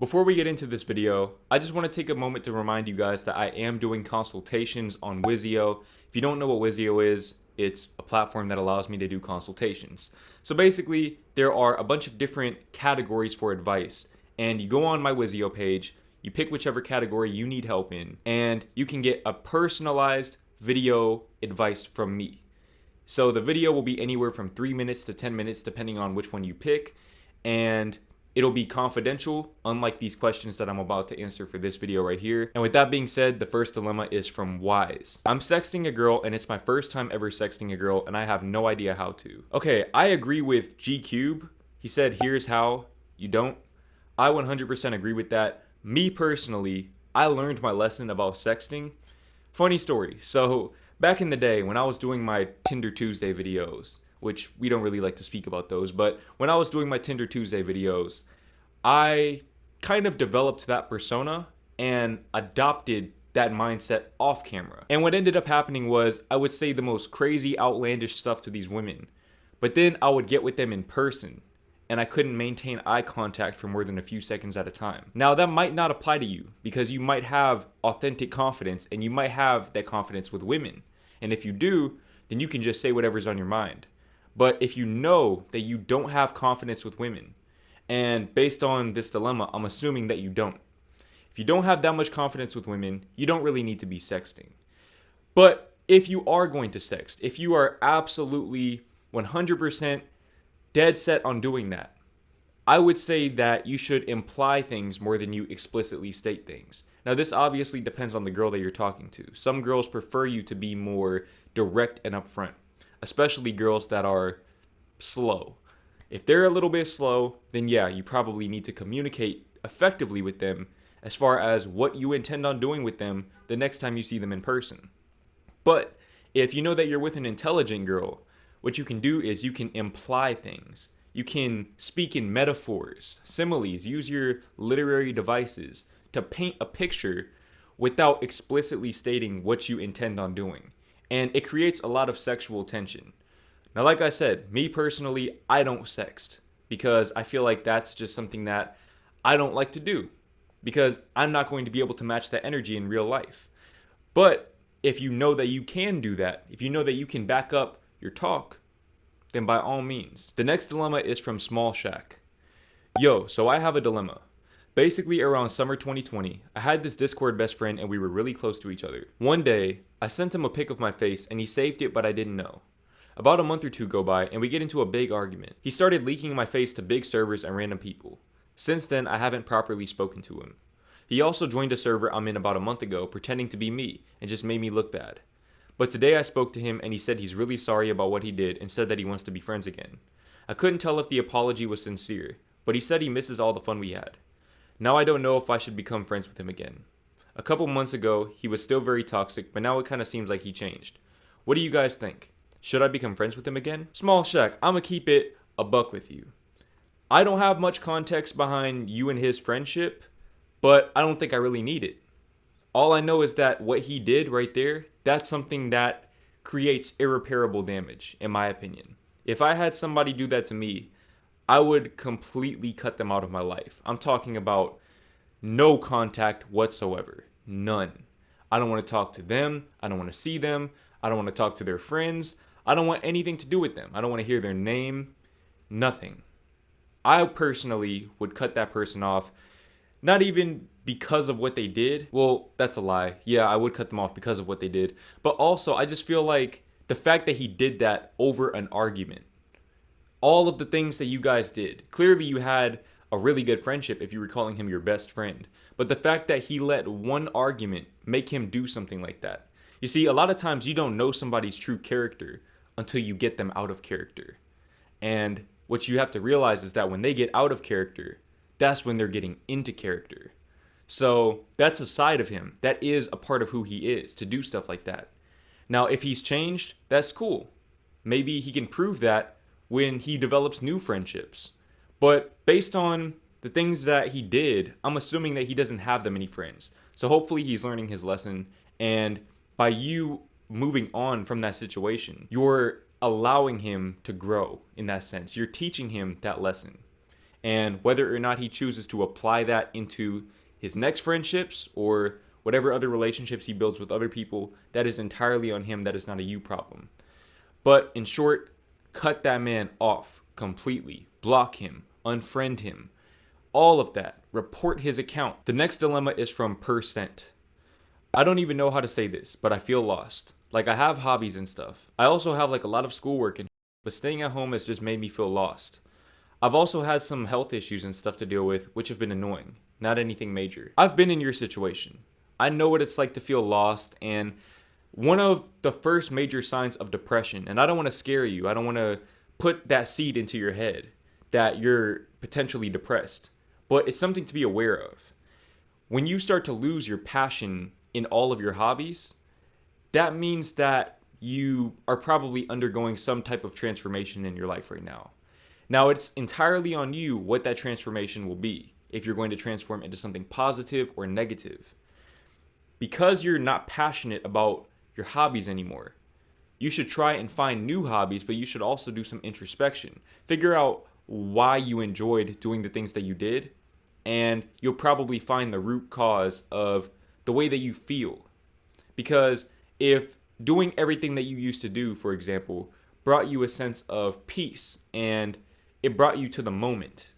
Before we get into this video, I just want to take a moment to remind you guys that I am doing consultations on Wizio. If you don't know what Wizio is, it's a platform that allows me to do consultations. So basically, there are a bunch of different categories for advice, and you go on my Wizio page, you pick whichever category you need help in, and you can get a personalized video advice from me. So the video will be anywhere from 3 minutes to 10 minutes depending on which one you pick, and it'll be confidential, unlike these questions that I'm about to answer for this video right here. And with that being said, the first dilemma is from Wise. I'm sexting a girl and it's my first time ever sexting a girl and I have no idea how to. Okay, I agree with G Cube. He said, here's how. You don't. I 100% agree with that. Me personally, I learned my lesson about sexting. Funny story. So back in the day when I was doing my Tinder Tuesday videos, which we don't really like to speak about those, but when I was doing my Tinder Tuesday videos, I kind of developed that persona and adopted that mindset off camera. And what ended up happening was I would say the most crazy, outlandish stuff to these women, but then I would get with them in person and I couldn't maintain eye contact for more than a few seconds at a time. Now that might not apply to you because you might have authentic confidence and you might have that confidence with women. And if you do, then you can just say whatever's on your mind. But if you know that you don't have confidence with women, and based on this dilemma, I'm assuming that you don't. If you don't have that much confidence with women, you don't really need to be sexting. But if you are going to sext, if you are absolutely 100% dead set on doing that, I would say that you should imply things more than you explicitly state things. Now, this obviously depends on the girl that you're talking to. Some girls prefer you to be more direct and upfront, especially girls that are slow. If they're a little bit slow, then yeah, you probably need to communicate effectively with them as far as what you intend on doing with them the next time you see them in person. But if you know that you're with an intelligent girl, what you can do is you can imply things. You can speak in metaphors, similes, use your literary devices to paint a picture without explicitly stating what you intend on doing. And it creates a lot of sexual tension. Now, like I said, me personally, I don't sext because I feel like that's just something that I don't like to do because I'm not going to be able to match that energy in real life. But if you know that you can do that, if you know that you can back up your talk, then by all means. The next dilemma is from Small Shack. Yo, so I have a dilemma. Basically, around summer 2020, I had this Discord best friend and we were really close to each other. One day, I sent him a pic of my face and he saved it, but I didn't know. About a month or two go by and we get into a big argument. He started leaking my face to big servers and random people. Since then, I haven't properly spoken to him. He also joined a server I'm in about a month ago, pretending to be me, and just made me look bad. But today I spoke to him and he said he's really sorry about what he did and said that he wants to be friends again. I couldn't tell if the apology was sincere, but he said he misses all the fun we had. Now I don't know if I should become friends with him again. A couple months ago, he was still very toxic, but now it kind of seems like he changed. What do you guys think? Should I become friends with him again? Small Shack, I'ma keep it a buck with you. I don't have much context behind you and his friendship, but I don't think I really need it. All I know is that what he did right there, that's something that creates irreparable damage, in my opinion. If I had somebody do that to me, I would completely cut them out of my life. I'm talking about no contact whatsoever. None. I don't want to talk to them. I don't want to see them. I don't want to talk to their friends. I don't want anything to do with them. I don't want to hear their name. Nothing. I personally would cut that person off, not even because of what they did. Well, that's a lie. Yeah, I would cut them off because of what they did. But also, I just feel like the fact that he did that over an argument, all of the things that you guys did, clearly you had a really good friendship if you were calling him your best friend. But the fact that he let one argument make him do something like that. You see, a lot of times you don't know somebody's true character until you get them out of character. And what you have to realize is that when they get out of character, that's when they're getting into character. So that's a side of him. That is a part of who he is, to do stuff like that. Now, if he's changed, that's cool. Maybe he can prove that when he develops new friendships. But based on the things that he did, I'm assuming that he doesn't have that many friends. So hopefully he's learning his lesson. And by you moving on from that situation, you're allowing him to grow in that sense. You're teaching him that lesson. And whether or not he chooses to apply that into his next friendships or whatever other relationships he builds with other people, that is entirely on him. That is not a you problem. But in short, cut that man off completely. Block him, unfriend him, all of that. Report his account. The next dilemma is from Percent. I don't even know how to say this, but I feel lost. Like, I have hobbies and stuff. I also have like a lot of schoolwork and but staying at home has just made me feel lost. I've also had some health issues and stuff to deal with, which have been annoying. Not anything major. I've been in your situation. I know what it's like to feel lost, and one of the first major signs of depression, and I don't want to scare you, I don't want to put that seed into your head that you're potentially depressed, but it's something to be aware of. When you start to lose your passion in all of your hobbies, that means that you are probably undergoing some type of transformation in your life right now. Now, it's entirely on you what that transformation will be, if you're going to transform into something positive or negative. Because you're not passionate about your hobbies anymore, you should try and find new hobbies, but you should also do some introspection. Figure out why you enjoyed doing the things that you did, and you'll probably find the root cause of the way that you feel. Because if doing everything that you used to do, for example, brought you a sense of peace and it brought you to the moment,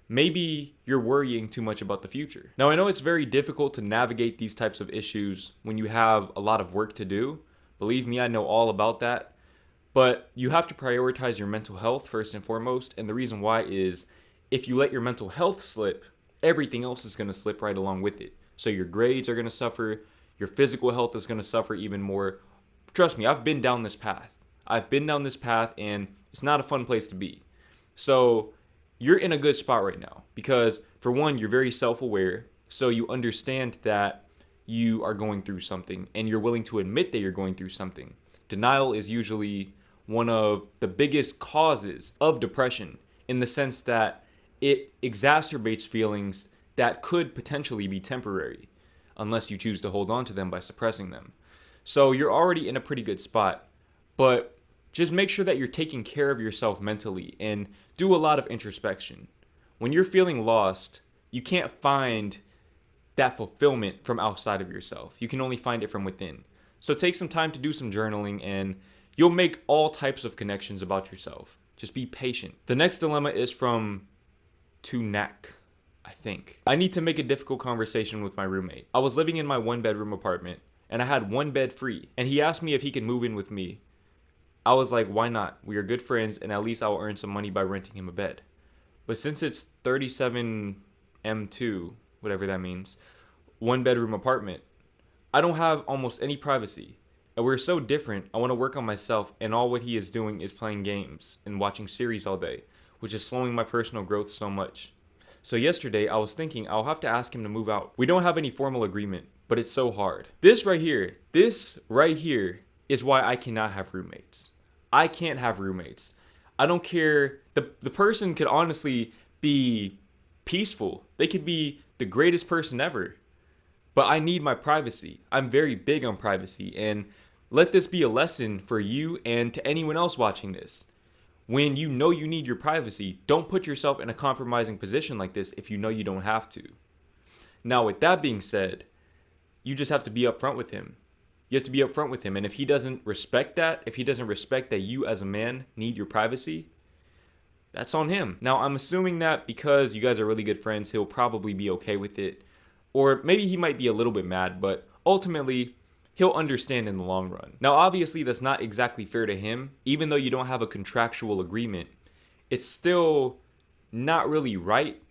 maybe you're worrying too much about the future. Now, I know it's very difficult to navigate these types of issues when you have a lot of work to do. Believe me, I know all about that. But you have to prioritize your mental health first and foremost. And the reason why is if you let your mental health slip, everything else is going to slip right along with it. So your grades are going to suffer. Your physical health is going to suffer even more. Trust me, I've been down this path. And it's not a fun place to be. So you're in a good spot right now because, for one, you're very self-aware. So you understand that you are going through something and you're willing to admit that you're going through something. Denial is usually one of the biggest causes of depression in the sense that it exacerbates feelings that could potentially be temporary unless you choose to hold on to them by suppressing them. So you're already in a pretty good spot, but just make sure that you're taking care of yourself mentally and do a lot of introspection. When you're feeling lost, you can't find that fulfillment from outside of yourself. You can only find it from within. So take some time to do some journaling and you'll make all types of connections about yourself. Just be patient. The next dilemma is from Tunak, I think. I need to make a difficult conversation with my roommate. I was living in my 1-bedroom apartment and I had one bed free, and he asked me if he could move in with me. I was like, why not? We are good friends and at least I will earn some money by renting him a bed. But since it's 37M2, whatever that means, 1-bedroom apartment, I don't have almost any privacy. And we're so different, I want to work on myself, and all what he is doing is playing games and watching series all day, which is slowing my personal growth so much. So yesterday, I was thinking I'll have to ask him to move out. We don't have any formal agreement, but it's so hard. This right here is why I cannot have roommates. I can't have roommates. I don't care. The person could honestly be peaceful. They could be the greatest person ever. But I need my privacy. I'm very big on privacy. And let this be a lesson for you and to anyone else watching this. When you know you need your privacy, don't put yourself in a compromising position like this if you know you don't have to. Now, with that being said, you just have to be upfront with him. You have to be upfront with him. And if he doesn't respect that, if he doesn't respect that you as a man need your privacy, that's on him. Now, I'm assuming that because you guys are really good friends, he'll probably be okay with it. Or maybe he might be a little bit mad, but ultimately, he'll understand in the long run. Now, obviously, that's not exactly fair to him. Even though you don't have a contractual agreement, it's still not really right.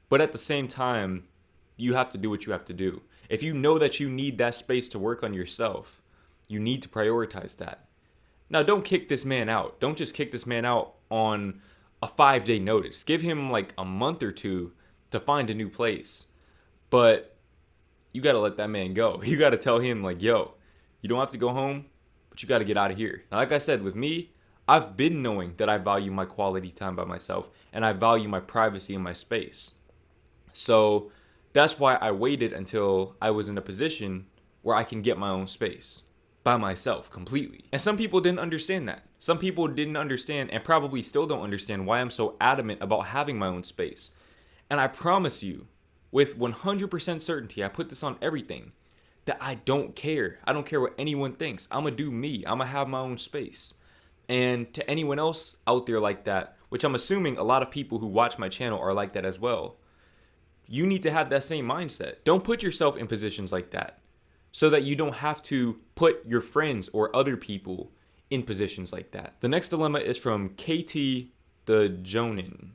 But at the same time, you have to do what you have to do. If you know that you need that space to work on yourself, you need to prioritize that. Now, don't kick this man out. Don't just kick this man out on a 5-day notice. Give him like a month or two to find a new place. But you got to let that man go. You got to tell him like, yo, you don't have to go home, but you got to get out of here. Now, like I said, with me, I've been knowing that I value my quality time by myself and I value my privacy and my space. So that's why I waited until I was in a position where I can get my own space. by myself completely. And some people didn't understand that. Some people didn't understand and probably still don't understand why I'm so adamant about having my own space. And I promise you, with 100% certainty, I put this on everything, that I don't care. I don't care what anyone thinks. I'm gonna do me. I'm gonna have my own space. And to anyone else out there like that, which I'm assuming a lot of people who watch my channel are like that as well, you need to have that same mindset. Don't put yourself in positions like that so that you don't have to put your friends or other people in positions like that. The next dilemma is from KT the Jonin.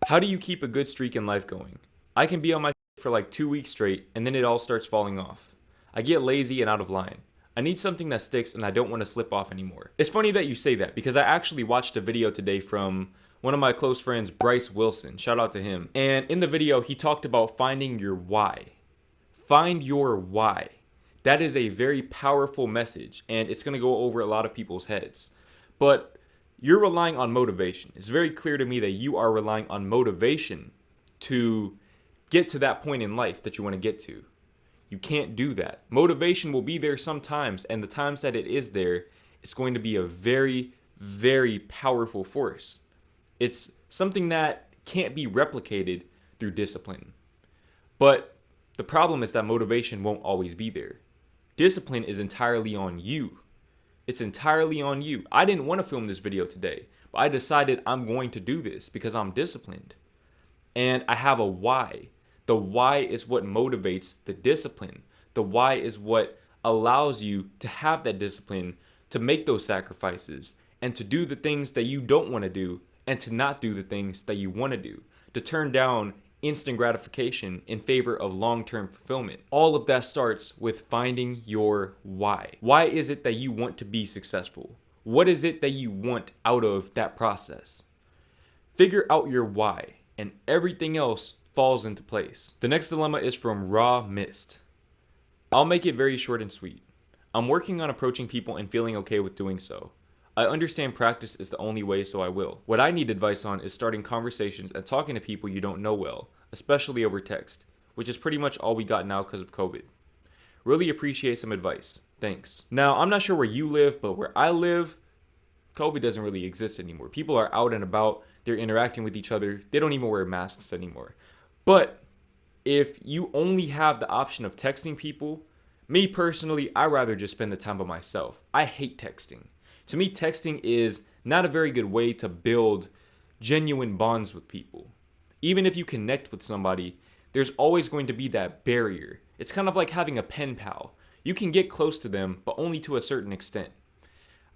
How do you keep a good streak in life going? I can be on my for like 2 weeks straight and then it all starts falling off. I get lazy and out of line. I need something that sticks and I don't want to slip off anymore. It's funny that you say that because I actually watched a video today from one of my close friends, Bryce Wilson. Shout out to him. And in the video, he talked about finding your why. Find your why. That is a very powerful message and it's going to go over a lot of people's heads. But you're relying on motivation. It's very clear to me that you are relying on motivation to get to that point in life that you want to get to. You can't do that. Motivation will be there sometimes, and the times that it is there, it's going to be a very, very powerful force. It's something that can't be replicated through discipline. But the problem is that motivation won't always be there. Discipline is entirely on you. It's entirely on you. I didn't want to film this video today, but I decided I'm going to do this because I'm disciplined. And I have a why. The why is what motivates the discipline. The why is what allows you to have that discipline, to make those sacrifices, and to do the things that you don't want to do, and to not do the things that you want to do. To turn down instant gratification in favor of long-term fulfillment. All of that starts with finding your why. Why is it that you want to be successful? What is it that you want out of that process? Figure out your why, and everything else falls into place. The next dilemma is from Raw Mist. I'll make it very short and sweet. I'm working on approaching people and feeling okay with doing so. I understand practice is the only way, so I will. What I need advice on is starting conversations and talking to people you don't know well, especially over text, which is pretty much all we got now because of COVID. Really appreciate some advice. Thanks. Now, I'm not sure where you live, but where I live, COVID doesn't really exist anymore. People are out and about. They're interacting with each other. They don't even wear masks anymore. But if you only have the option of texting people, me personally, I'd rather just spend the time by myself. I hate texting. To me, texting is not a very good way to build genuine bonds with people. Even if you connect with somebody, there's always going to be that barrier. It's kind of like having a pen pal. You can get close to them, but only to a certain extent.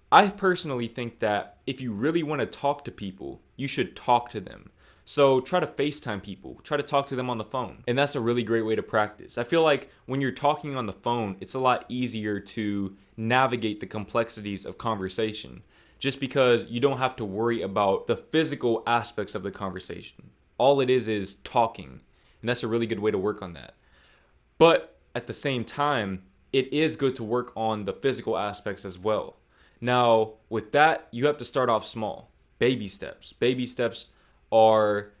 I personally think that if you really want to talk to people, you should talk to them. So try to FaceTime people, try to talk to them on the phone. And that's a really great way to practice. I feel like when you're talking on the phone, it's a lot easier to navigate the complexities of conversation just because you don't have to worry about the physical aspects of the conversation. All it is talking. And that's a really good way to work on that. But at the same time, it is good to work on the physical aspects as well. Now, with that, you have to start off small. Baby steps. Baby steps are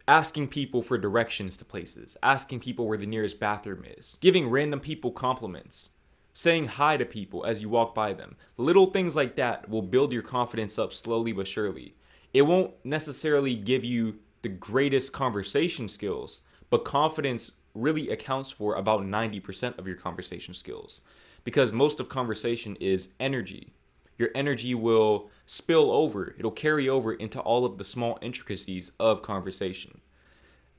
asking people for directions to places, asking people where the nearest bathroom is, giving random people compliments, saying hi to people as you walk by them. Little things like that will build your confidence up slowly but surely. It won't necessarily give you the greatest conversation skills, but confidence really accounts for about 90% of your conversation skills because most of conversation is energy. Your energy will spill over. It'll carry over into all of the small intricacies of conversation.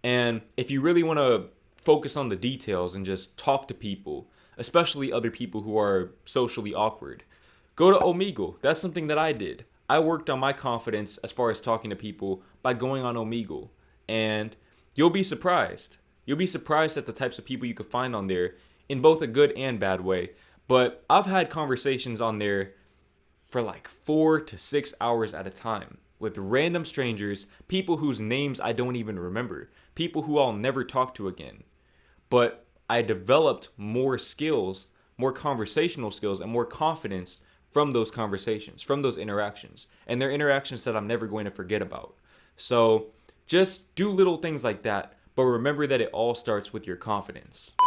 And if you really want to focus on the details and just talk to people, especially other people who are socially awkward, go to Omegle. That's something that I did. I worked on my confidence as far as talking to people by going on Omegle. And you'll be surprised. You'll be surprised at the types of people you could find on there in both a good and bad way. But I've had conversations on there for like 4 to 6 hours at a time with random strangers, people whose names I don't even remember, people who I'll never talk to again. But I developed more skills, more conversational skills, and more confidence from those conversations, from those interactions. And they're interactions that I'm never going to forget about. So just do little things like that, but remember that it all starts with your confidence.